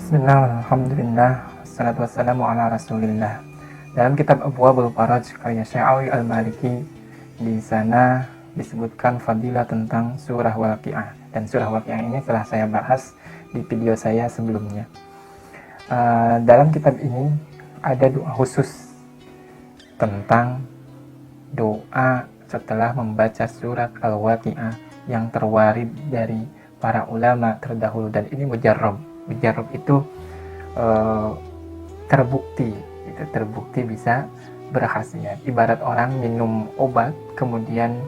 Bismillah, alhamdulillah, wassalatu wassalamu ala rasulillah. Dalam kitab Abwabul Faraj karya Syekh Al-Maliki, di sana disebutkan fadilah tentang surah Waqiah, dan surah Waqiah ini telah saya bahas di video saya sebelumnya. Dalam kitab ini ada doa khusus tentang doa setelah membaca surat Al-Waqiah yang terwarid dari para ulama terdahulu, dan ini mujarrab itu terbukti bisa berkhasiat. Ibarat orang minum obat kemudian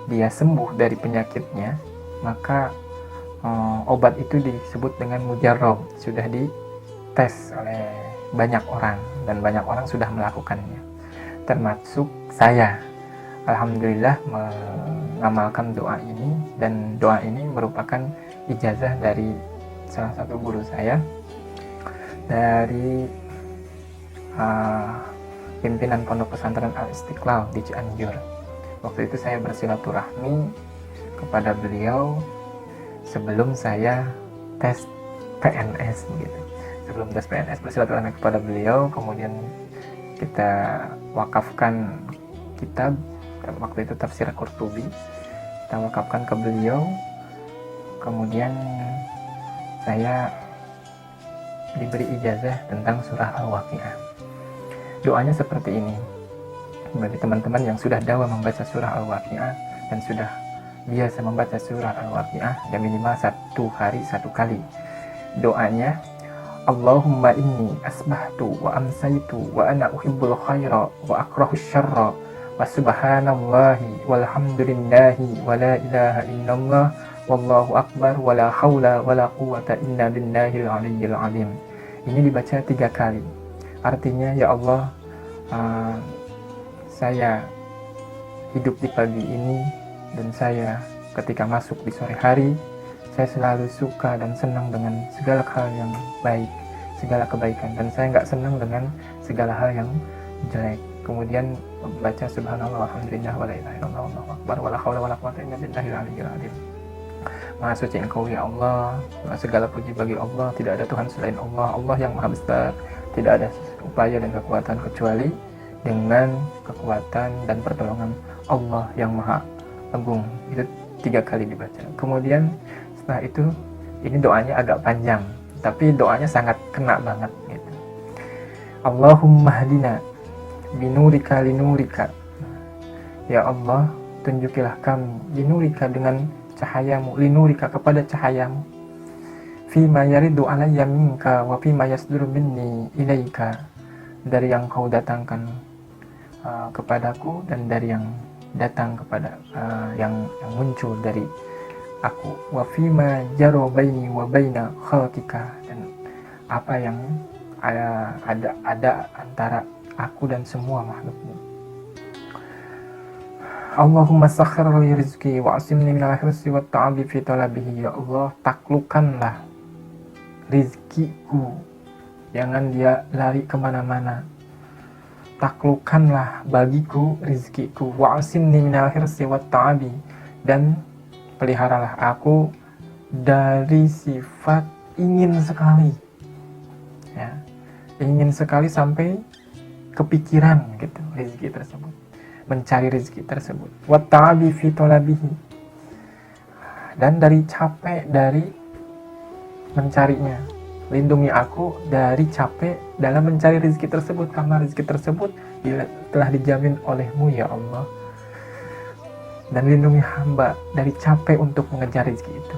dia sembuh dari penyakitnya, maka obat itu disebut dengan mujarrab, sudah dites oleh banyak orang dan banyak orang sudah melakukannya, termasuk saya. Alhamdulillah mengamalkan doa ini, dan doa ini merupakan ijazah dari salah satu guru saya dari pimpinan Pondok Pesantren Al-Istiqlal di Cianjur. Waktu itu saya bersilaturahmi kepada beliau sebelum saya tes PNS begitu. Sebelum tes PNS bersilaturahmi kepada beliau, kemudian kita wakafkan kitab, waktu itu tafsir Qurtubi, kita wakafkan ke beliau. Kemudian saya diberi ijazah tentang surah Al-Waqiah. Doanya seperti ini. Bagi teman-teman yang sudah dawa membaca surah Al-Waqiah dan sudah biasa membaca surah Al-Waqiah, ya minimal 1 hari 1 kali. Doanya, Allahumma inni asbahtu wa amsaitu wa ana uhibbul khaira wa akrahu syarra wa subhanallahi walhamdulillahi wa la ilaha illallah wallahu akbar wa la hawla wa la quwwata illa billahil aliyyil azim. Ini dibaca 3 kali. Artinya, ya Allah, saya hidup di pagi ini, dan saya ketika masuk di sore hari, saya selalu suka dan senang dengan segala hal yang baik, segala kebaikan, dan saya nggak senang dengan segala hal yang jelek. Kemudian baca subhanallah walhamdulillah wa la ilaha illallah wallahu akbar wa la hawla wa la quwwata illa billahil aliyyil azim. Maha suci Engkau ya Allah, segala puji bagi Allah, tidak ada Tuhan selain Allah, Allah yang maha besar, tidak ada upaya dan kekuatan kecuali dengan kekuatan dan pertolongan Allah yang maha agung. Itu 3 kali dibaca. Kemudian setelah itu, ini doanya agak panjang, tapi doanya sangat kena banget gitu. Allahumma hadina binurika linurika. Ya Allah, tunjukilah kami binurika dengan cahayamu, linurika kepada cahayamu, fima yaridu alayya minka wa fima yasduru minni ilaika, dari yang kau datangkan kepadaku dan dari yang datang kepada yang muncul dari aku, wa fima jaro baini wa baina khalqika, dan apa yang ada antara aku dan semua makhlukmu. Allahumma sakhir li rizki wa asimni minal hirsi wa ta'abi fi talabihi. Ya Allah, taklukkanlah rizkiku, jangan dia lari kemana-mana. Taklukkanlah bagiku rizkiku, wa asimni minal hirsi wa ta'abi, dan peliharalah aku dari sifat ingin sekali, ya, ingin sekali sampai kepikiran gitu rizki tersebut, mencari rezeki tersebut, wa ta'abi fi talabihi, dan dari capek dari mencarinya. Lindungi aku dari capek dalam mencari rezeki tersebut, karena rezeki tersebut telah dijamin olehmu ya Allah. Dan lindungi hamba dari capek untuk mengejar rezeki itu.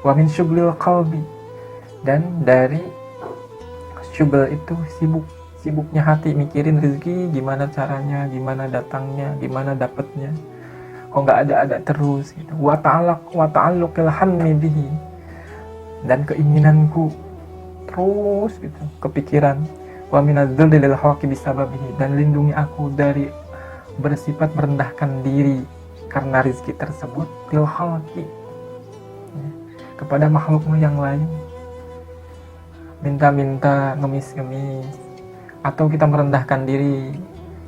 Wa min syughlil qalbi, dan dari syughl itu sibuknya hati mikirin rezeki, gimana caranya, gimana datangnya, gimana dapatnya, kok nggak ada terus gitu. Wa ta'alluqil hammi bihi, dan keinginanku terus gitu, kepikiran. Wa minadz-dzulli lil haqi bisababihi, dan lindungi aku dari bersifat merendahkan diri karena rezeki tersebut, lil haqi, kepada makhlukmu yang lain, minta-minta, ngemis-ngemis, atau kita merendahkan diri,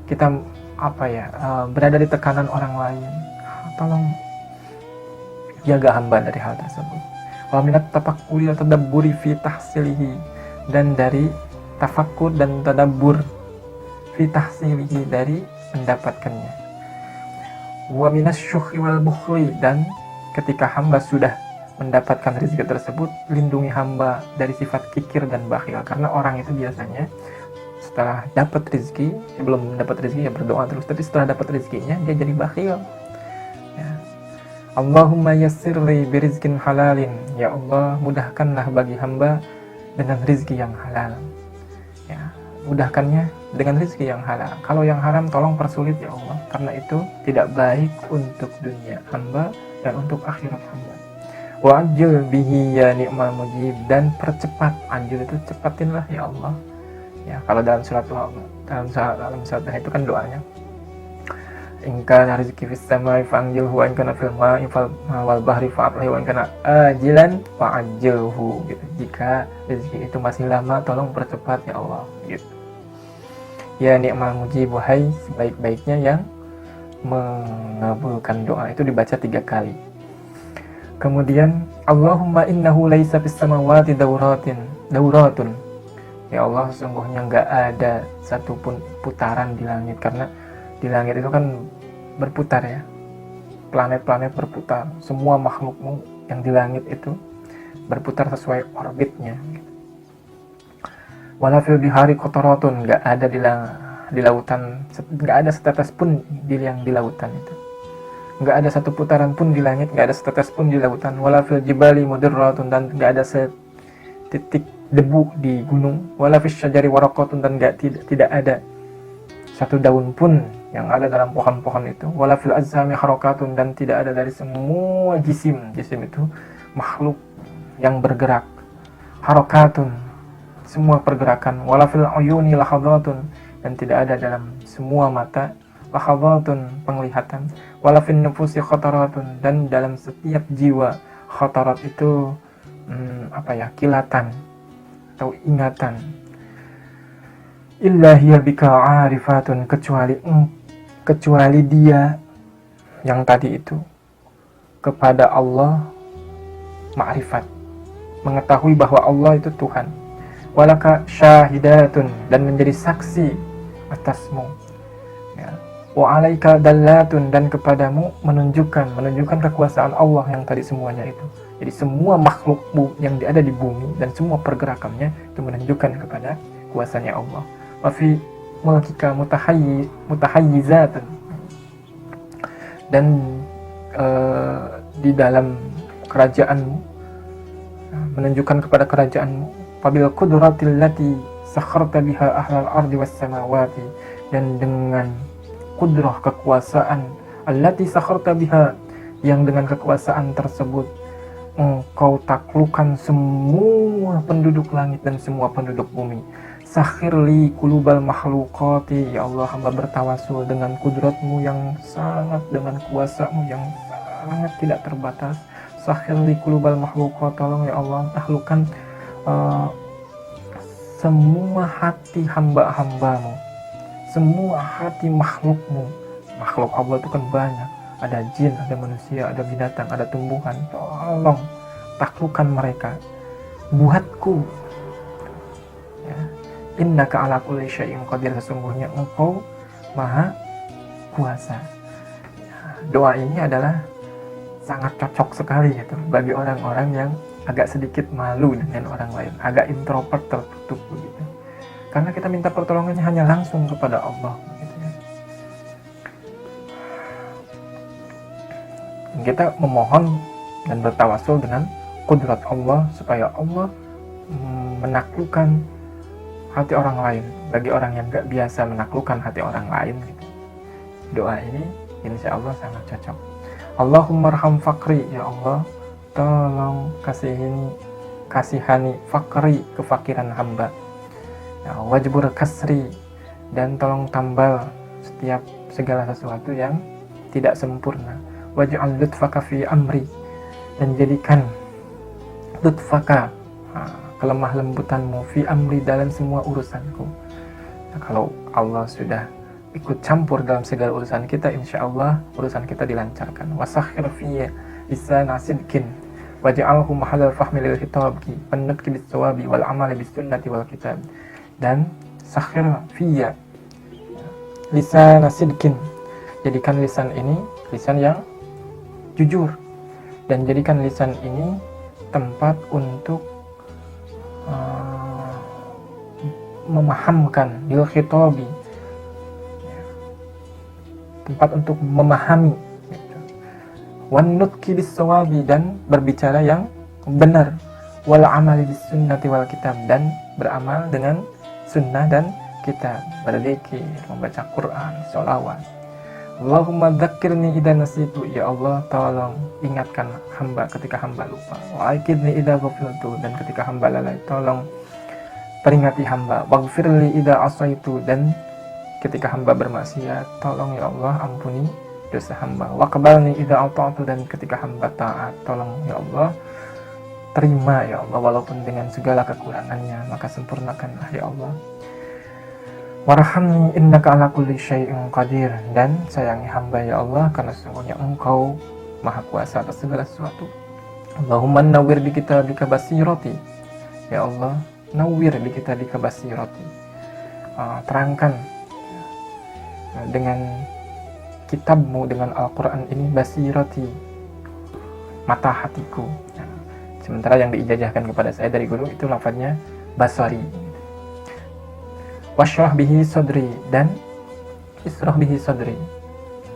kita berada di tekanan orang lain. Tolong jaga hamba dari hal tersebut. Wa minat tafakkuri wa tadabburi fi tahsilihi, dan dari tafakkur dan tadabbur, fi tahsilihi, dari mendapatkannya, wa minasyukhi wal bukhli, dan ketika hamba sudah mendapatkan rezeki tersebut, lindungi hamba dari sifat kikir dan bakhil. Karena orang itu biasanya setelah dapat rezeki, belum dapat rezeki ya berdoa terus, tapi setelah dapat rezekinya dia jadi bakhil. Ya. Allahumma yassirli birizkin halalin, ya Allah mudahkanlah bagi hamba dengan rezeki yang halal. Ya, mudahkannya dengan rezeki yang halal. Kalau yang haram tolong persulit ya Allah, karena itu tidak baik untuk dunia hamba dan untuk akhirat hamba. Wa ajil bihi ya ni'mal mujib, dan percepat, ajil itu cepatinlah ya Allah. Ya, kalau dalam surat itu kan doanya, in kana rizqi fis samai fa'anjilhu wa in kana fil ma'i wal bahri fa'atlihi wa in kana ajilan fa'ajilhu gitu. Jika rezeki itu masih lama, tolong percepat ya Allah gitu. Ya ni'mal mujib, wahai sebaik-baiknya yang mengabulkan doa. Itu dibaca 3 kali. Kemudian Allahumma innahu laisa fis samawati dauratun. Ya Allah, sesungguhnya enggak ada satupun putaran di langit, karena di langit itu kan berputar ya. Planet-planet berputar. Semua makhlukmu yang di langit itu berputar sesuai orbitnya. Wala fil bihari qataratun, enggak ada di lautan, enggak ada setetes pun di lautan itu. Enggak ada satu putaran pun di langit, enggak ada setetes pun di lautan. Wala fil jibali mudirratun, dan enggak ada setitik debu di gunung. Wala fis syajari waraqatun, dan tidak ada satu daun pun yang ada dalam pohon-pohon itu. Wala fil azami harakatun, dan tidak ada dari semua jisim itu makhluk yang bergerak. Harakatun, semua pergerakan. Wala fil uyuni lahadatun, dan tidak ada dalam semua mata lahadatun, penglihatan. Wala fin nufusi khataratun, dan dalam setiap jiwa, khatarat itu kilatan atau ingatan. Illa hiya bika arifatun, kecuali dia yang tadi itu kepada Allah ma'rifat, mengetahui bahwa Allah itu Tuhan. Walaka syahidatun, dan menjadi saksi atasmu. Ya. Wa alaika dallatun, dan kepadamu menunjukkan kekuasaan Allah yang tadi semuanya itu. Jadi semua makhlukmu yang ada di bumi dan semua pergerakannya itu menunjukkan kepada kuasanya Allah. Wa fi mulkika mutahayyizatan, dan di dalam kerajaanmu, menunjukkan kepada kerajaanmu. Fabil qudratil lati sakharta biha ahlal ardi was samawati, dan dengan kudrah, kekuasaan, allati sakharta biha, yang dengan kekuasaan tersebut engkau taklukkan semua penduduk langit dan semua penduduk bumi. Sakhirli kulubal makhlukati, ya Allah, hamba bertawasul dengan kudratmu yang sangat, dengan kuasamu yang sangat tidak terbatas. Sakhirli kulubal makhlukat, tolong ya Allah taklukkan semua hati hamba-hambamu, semua hati makhlukmu. Makhluk Allah itu kan banyak, ada jin, ada manusia, ada binatang, ada tumbuhan. Tolong taklukkan mereka buatku. Ya. Innaka ala kulli syai'in qadir, sesungguhnya engkau maha kuasa. Ya, doa ini adalah sangat cocok sekali gitu bagi orang-orang yang agak sedikit malu dengan orang lain, agak introvert, tertutup begitu. Karena kita minta pertolongannya hanya langsung kepada Allah gitu ya. Kita memohon dan bertawasul dengan kudrat Allah supaya Allah menaklukkan hati orang lain bagi orang yang gak biasa menaklukkan hati orang lain gitu. Doa ini insya Allah sangat cocok. Allahumma arham fakri, ya Allah tolong kasihani fakri, kefakiran hamba. Ya, wajbur kasri, dan tolong tambal setiap segala sesuatu yang tidak sempurna. Waj'al lutfaka fi amri, dan jadikan lutfaka, kelemah lembutanmu, fi amri, dalam semua urusanku. Nah, kalau Allah sudah ikut campur dalam segala urusan kita, insya Allah urusan kita dilancarkan. Wasakhir fiyya lisana sidqin, waj'alhu mahallal fahmi lil khitabi wan nutqi bis sawabi wal amali bis sunnati wal kitab. Dan sakhir fiyya lisan sidqin, jadikan lisan ini lisan yang jujur, dan jadikan lisan ini tempat untuk memahamkan, lil khitabi, tempat untuk memahami, wan nutqi bis sawabi, dan berbicara yang benar, wal amali bis sunnati wal kitab, dan beramal dengan sunnah dan kitab, berzikir, membaca Quran, sholawat. Allahumma dzakirni idza nasitu, ya Allah tolong ingatkan hamba ketika hamba lupa, wa aikidni idza ghafaltu, dan ketika hamba lalai tolong peringati hamba, waghfirli idza asaitu, dan ketika hamba bermaksiat tolong ya Allah ampuni dosa hamba, wa qabalni idza ata'tu, dan ketika hamba taat tolong ya Allah terima ya Allah, walaupun dengan segala kekurangannya maka sempurnakanlah ya Allah. Warhamni innaka ala kulli syai'in qadir, dan sayangi hamba ya Allah karena sesungguhnya Engkau maha kuasa atas segala sesuatu. Allahumma nawwir bi kitabika basirati, ya Allah nawwir bi kitabika basirati, terangkan dengan kitabmu, dengan Al-Quran ini, basirati, mata hatiku. Sementara yang diijazahkan kepada saya dari guru itu lafadznya basari. Washrah bihi sadri, dan israh bihi sadri,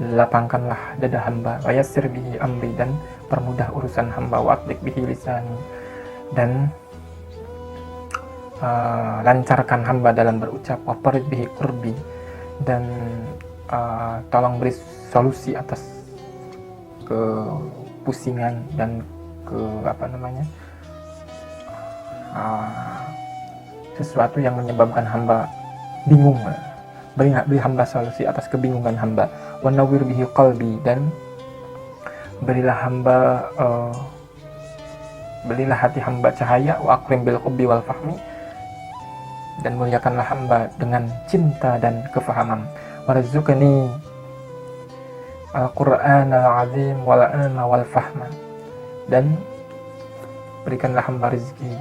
lapangkanlah dada hamba, wa yassir bihi amri, dan permudah urusan hamba, wa atlik bihi lisani, dan lancarkan hamba dalam berucap, wa farid bihi qurbi, dan tolong beri solusi atas kepusingan dan sesuatu yang menyebabkan hamba bingung. Beri hamba solusi atas kebingungan hamba. Wa nawwir bihi qalbi, dan berilah hati hamba cahaya. Wa akrim bil hubbi wal fahmi, dan muliakanlah hamba dengan cinta dan kefahaman. Warzuqni al-Qur'an al-azim wal ilma wal fahma, dan berikanlah hamba rezeki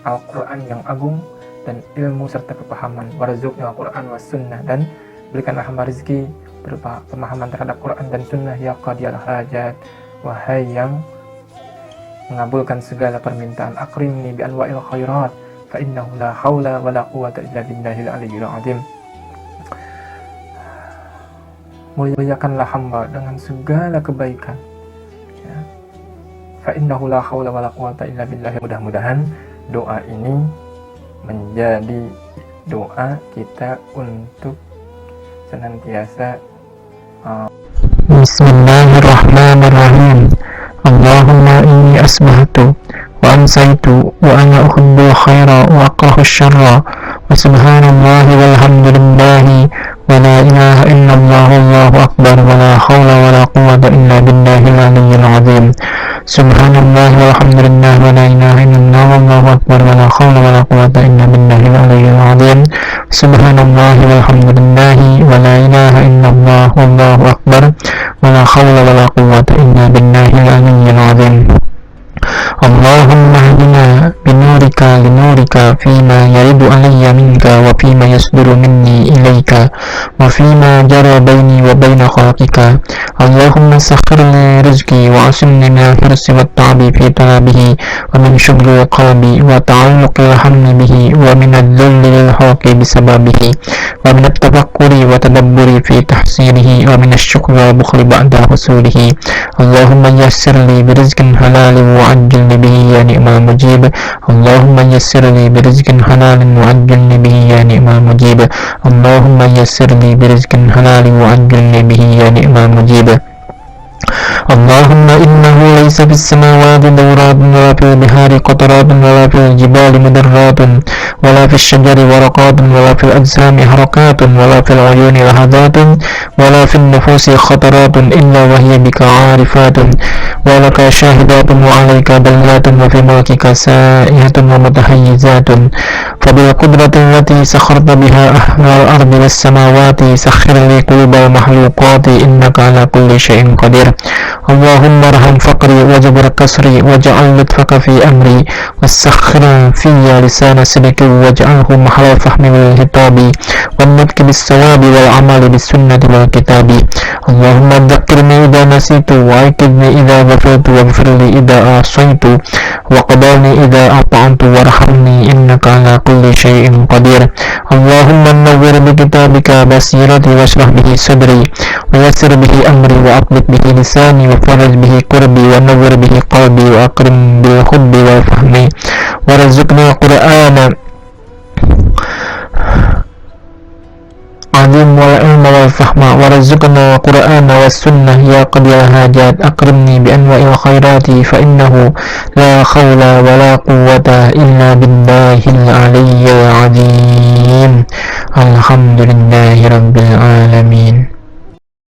Al-Quran yang agung dan ilmu serta kepahaman. Warzuqni al-Quran was sunnah, dan berikanlah hamba rezeki berupa pemahaman terhadap Quran dan sunnah. Ya qadiyal hajat, wahai yang mengabulkan segala permintaan. Akrimni bi anwa'il khairat, fa innahu la haula wa la quwwata illa billahil aliyyil azim. Muliakanlah hamba dengan segala kebaikan, ya. Fa innahu la haula wa la quwwata illa billah. Mudah-mudahan doa ini menjadi doa kita untuk senantiasa Bismillahirrahmanirrahim. Allahumma inni asbahtu wa amsaytu wa ana uhibbul khaira wa akrahu syarra, wa subhanallahi walhamdulillahi wa la ilaha illallah wallahu akbar wa la hawla wa la quwwata illa billahil aliyyil azim. Subhanallah walhamdulillah wa la ilaha illallah wallahu akbar wa la hawla wa la quwwata illa billahil aliyyil azim. Subhanallah walhamdulillah wa la ilaha illallah wallahu akbar wa la hawla wa la quwwata illa billahil aliyyil azim. Allahumma hdina binurika linurika fima yaridu alayya minka wa fima yasduru minni ilayka wa fima jara baini wa baina khalqika. Allahumma sakhir li rizqi wa asimni min al-hirsi wa at-ta'bi fi talabihi wa min syughli qalbi wa ta'alluqi al-hammi bihi wa min al-dhulli lil-hawqi bisababihi wa min at-tafakkuri wa tadabburi fi tahsilihi wa min asy-syukri wa bukhli ba'da husulihi. Allahumma yassir li birizqin halalin wa ajilni bihi ya ni'mal mujib. Allahumma yassir li birizqin halalin wa ajilni bihi ya ni'mal mujib. Allahumma yassir li birizqin halalin wa ajilni bihi ya ni'mal mujib. Allahumma innahu laysa fis samawati dawratun wa la fil bihari qataratun wa la fil jibali mudarratun wa la fis syajari waraqatun wa la fil ajsami harakatun wa la fil uyuni lahadatun wa la fil nufusi khataratun illa wa hiya bika arifatun wa laka syahidatun wa alayka dallatun wa fi mulkika sa'ihatun wa mutahayyizatun فبالقدرة التي سخرت بها أهل الأرض والسماوات سخر لي قلوب المخلوقات إنك على كل شيء قدير. اللهم ارحم فقري وجبر كسري واجعل لطفك في أمري وسخر في لسان صدق واجعله محل الفهم والهطاب والنطق بالصواب والعمل بالسنة والكتاب. اللهم ذكرني إذا نسيت وأيقظني إذا غفلت واغفر لي إذا عصيت وقبلني إذا أطعت وارحمني إنك على كل شيء قدير. اللهم نور بكتابك بصيرتي واشرح به صدري ويسر به أمري وأطلق به لساني وفرج به كربي ونور به قلبي وأكرم بالحب والفهم وارزقني القرآن عظيم والعلم والفهم وارزقنا القرآن والسنة يا قضي الحاجات. أكرمني بأنواع الخيرات فإنه لا حول ولا قوة إلا بالله العلي العظيم. الحمد لله رب العالمين.